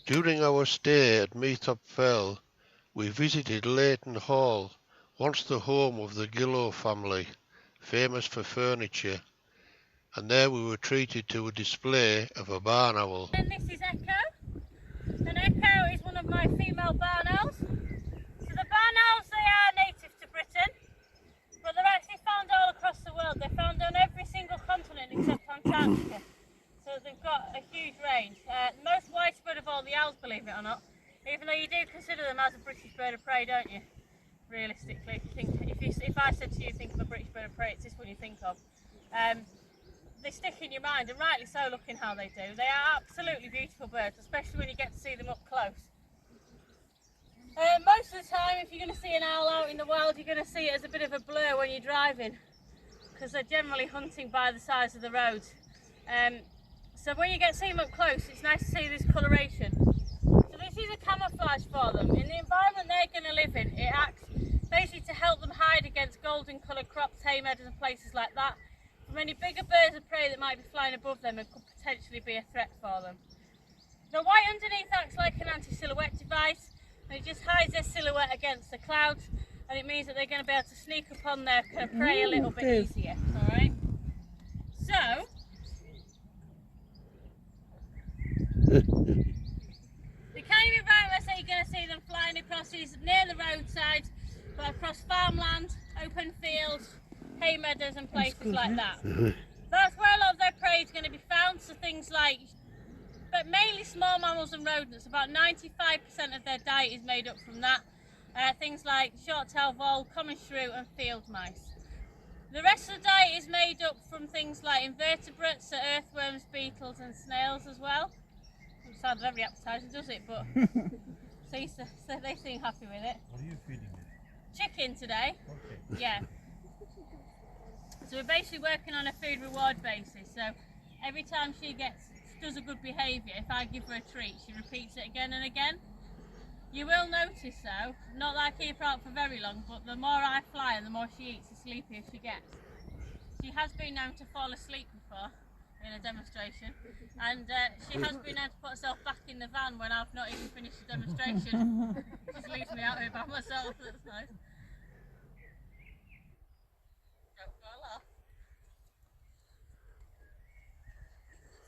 During our stay at Meathop Fell, we visited Leighton Hall, once the home of the Gillow family, famous for furniture, and there we were treated to a display of a barn owl. And this is Echo, and Echo is one of my female barn owls. So the barn owls, they are native to Britain, but they're actually found all across the world. They're found on every single continent except Antarctica. So they've got a huge range. Most widespread of all the owls, believe it or not, even though you do consider them as a British bird of prey, don't you? Realistically, if I said to you, think of a British bird of prey, it's this one you think of. They stick in your mind, and rightly so, looking how they do. They are absolutely beautiful birds, especially when you get to see them up close. Most of the time, if you're going to see an owl out in the wild, you're going to see it as a bit of a blur when you're driving, because they're generally hunting by the sides of the roads. So when you get to see them up close, it's nice to see this coloration. So this is a camouflage for them. In the environment they're going to live in, it acts basically to help them hide against golden coloured crops, hay meadows and places like that, from any bigger birds of prey that might be flying above them and could potentially be a threat for them. The white underneath acts like an anti-silhouette device, and it just hides their silhouette against the clouds, and it means that they're going to be able to sneak upon their kind of prey a little bit easier. Alright? So, the kind of environments that you're going to see them flying across is near the roadside, but across farmland, open fields, hay meadows and places like that. That's where a lot of their prey is going to be found, so things like, but mainly small mammals and rodents. About 95% of their diet is made up from that. Things like short-tailed vole, common shrew and field mice. The rest of the diet is made up from things like invertebrates, so earthworms, beetles and snails as well. It sounds very appetising, does it? But so they seem happy with it. What are you feeding it? Chicken today. Okay. Yeah. So we're basically working on a food reward basis. So every time she does a good behaviour, if I give her a treat, she repeats it again and again. You will notice though, not that I keep her out for very long, but the more I fly and the more she eats, the sleepier she gets. She has been known to fall asleep before in a demonstration, and she has been known to put herself back in the van when I've not even finished the demonstration. Just leaves me out here by myself, that's nice. Don't fall off.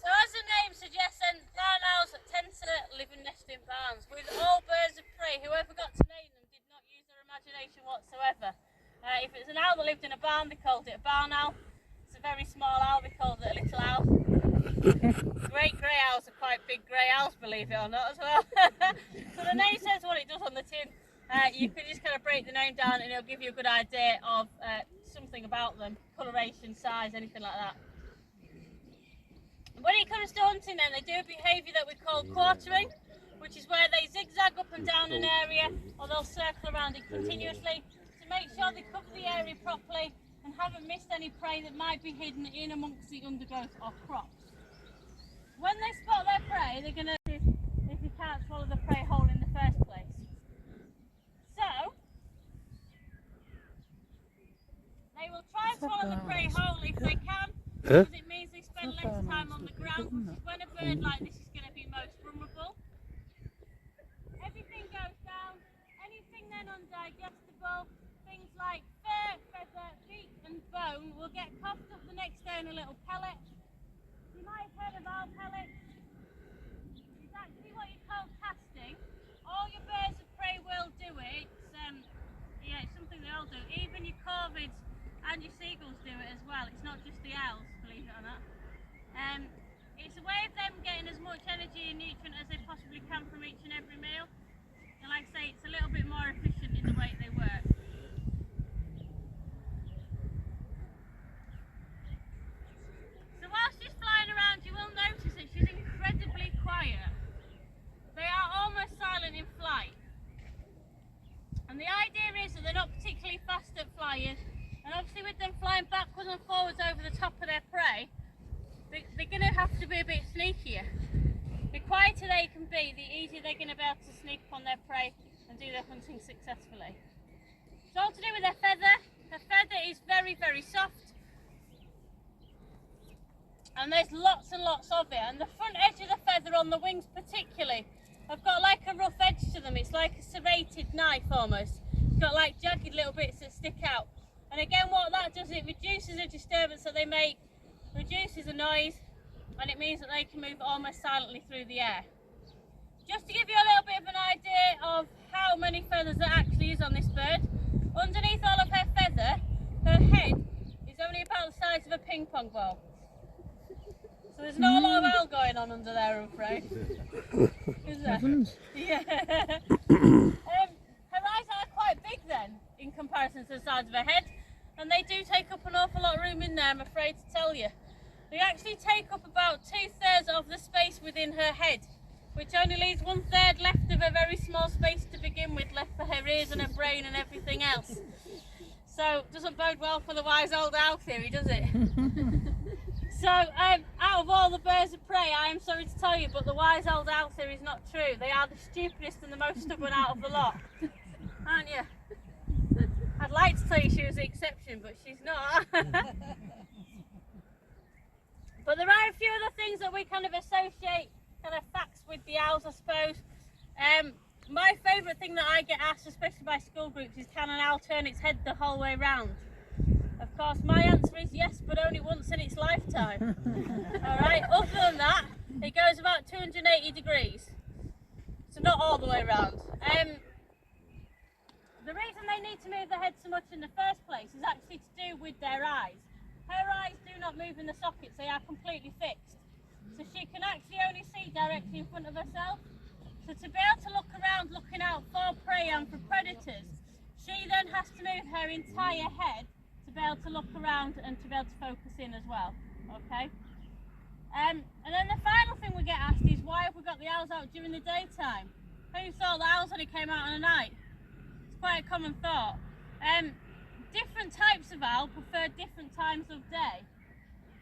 So as the name suggests, then barn owls tend to live and nest in barns. With all birds of prey, whoever got to name them did not use their imagination whatsoever. If it was an owl that lived in a barn, they called it a barn owl. It's a very small owl, they called it a little owl. Great grey owls are quite big grey owls, believe it or not, as well. So the name says what it does on the tin. You can just kind of break the name down and it'll give you a good idea of something about them, coloration, size, anything like that. When it comes to hunting then, they do a behaviour that we call quartering, which is where they zigzag up and down an area, or they'll circle around it continuously to make sure they cover the area properly and haven't missed any prey that might be hidden in amongst the undergrowth or crops. When they spot their prey, they're going to see if you can't swallow the prey whole in the first place. So, they will try and swallow the prey whole if they can, because it means they spend less time on the ground, which is when a bird like this is going to be most vulnerable. Everything goes down, anything then undigestible, things like fur, feather, beak and bone will get coughed up the next day in a little pellet. You might have heard of owl pellets. It's actually what you call casting. All your birds of prey will do it. Yeah, it's something they all do. Even your corvids and your seagulls do it as well. It's not just the owls, believe it or not. It's a way of them getting as much energy and nutrient as they possibly can from each and every meal. And like I say, it's a little bit more efficient in the way they work. So whilst she's flying around, you will notice that she's incredibly quiet. They are almost silent in flight. And the idea is that they're not particularly fast at flying, and obviously with them flying backwards and forwards over the top of their prey, they're going to have to be a bit sneakier. The quieter they can be, the easier they're going to be able to sneak upon their prey and do their hunting successfully. It's all to do with their feather. Their feather is very, very soft, and there's lots and lots of it, and the front edge of the feather on the wings particularly have got like a rough edge to them. It's like a serrated knife almost. It's got like jagged little bits that stick out. And again, what that does, it reduces the disturbance that they make, reduces the noise, and it means that they can move almost silently through the air. Just to give you a little bit of an idea of how many feathers there actually is on this bird, underneath all of her feather, her head is only about the size of a ping pong ball. So there's not a lot of owl going on under there, I'm afraid. Is there? Yeah. Her eyes are quite big then, in comparison to the size of her head, and they do take up an awful lot of room in there, I'm afraid to tell you. They actually take up about 2/3 of the space within her head, which only leaves 1/3 left of a very small space to begin with, left for her ears and her brain and everything else. So it doesn't bode well for the wise old owl theory, does it? So out of all the birds of prey, I am sorry to tell you, but the wise old owl theory is not true. They are the stupidest and the most stubborn out of the lot, aren't you? I'd like to tell you she was the exception, but she's not. But there are a few other things that we kind of associate, kind of facts with the owls, I suppose. My favourite thing that I get asked, especially by school groups, is can an owl turn its head the whole way round? Of course, my answer is yes, but only once in its lifetime. Alright, other than that, it goes about 280 degrees. So not all the way round. The reason they need to move their head so much in the first place is actually to do with their eyes. Her eyes do not move in the sockets, they are completely fixed. So she can actually only see directly in front of herself. So to be able to look around looking out for prey and for predators, she then has to move her entire head to be able to look around and to be able to focus in as well. Okay? And then the final thing we get asked is why have we got the owls out during the daytime? Who thought the owls only came out on a night? It's quite a common thought. Different types of owl prefer different times of day.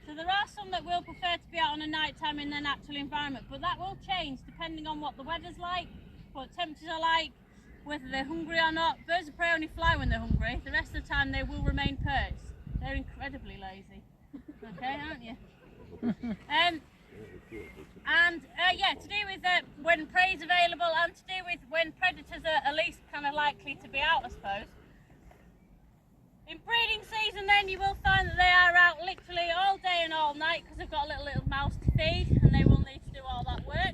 So there are some that will prefer to be out on a night time in their natural environment, but that will change depending on what the weather's like, what temperatures are like, whether they're hungry or not. Birds of prey only fly when they're hungry. The rest of the time they will remain perched. They're incredibly lazy. Okay, aren't you? Yeah, to do with when prey is available and to do with when predators are at least kind of likely to be out, I suppose. In breeding season then you will find that they are out literally all day and all night because they've got a little mouse to feed and they will need to do all that work.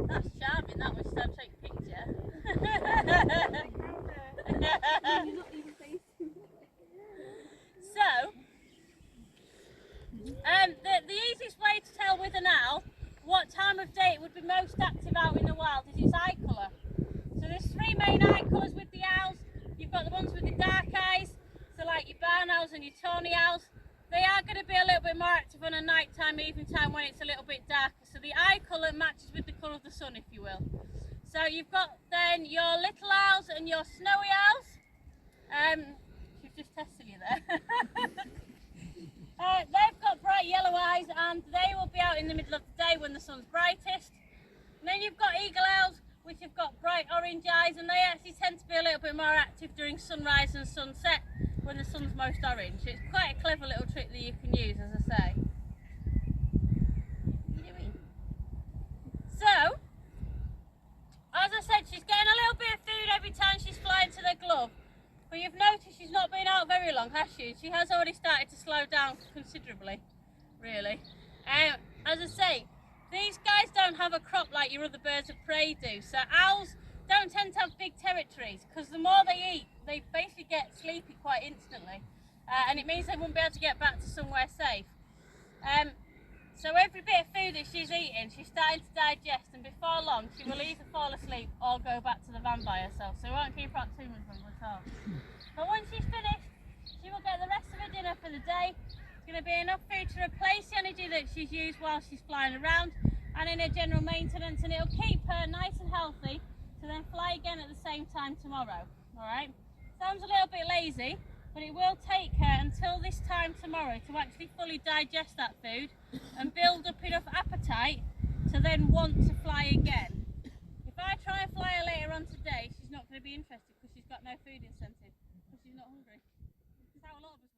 That's charming, that was so take a picture. So, the easiest way to tell with an owl what time of day it would be most active out in the wild is its eye colour. So there's three main eye colours with the owls. You've got the ones with the dark eyes, so like your barn owls and your tawny owls. They are going to be a little bit more active on a night time, evening time when it's a little bit darker. So the eye colour matches with the colour of the sun, if you will. So you've got then your little owls and your snowy owls. She's just testing you there. They've got bright yellow eyes and they will be out in the middle of the day when the sun's brightest. And then you've got eagle owls, which have got bright orange eyes, and they actually tend to be a little bit more active during sunrise and sunset when the sun's most orange. It's quite a clever little trick that you can use, as I say. So, as I said, she's getting a little bit of food every time she's flying to the glove. But you've noticed she's not been out very long, has she? She has already started to slow down considerably, really. As I say, these guys don't have a crop like your other birds of prey do. So owls don't tend to have big territories because the more they eat, they basically get sleepy quite instantly. And it means they won't be able to get back to somewhere safe. So every bit of food that she's eating, she's starting to digest, and before long she will either fall asleep or go back to the van by herself. So we won't keep her out too much longer at all. But once she's finished, she will get the rest of her dinner for the day. It's going to be enough food to replace the energy that she's used while she's flying around and in her general maintenance, and it'll keep her nice and healthy to then fly again at the same time tomorrow. Alright? Sounds a little bit lazy, but it will take her until this time tomorrow to actually fully digest that food and build up enough appetite to then want to fly again. If I try and fly her later on today, she's not going to be interested because she's got no food incentive, because she's not hungry. That's how a lot of us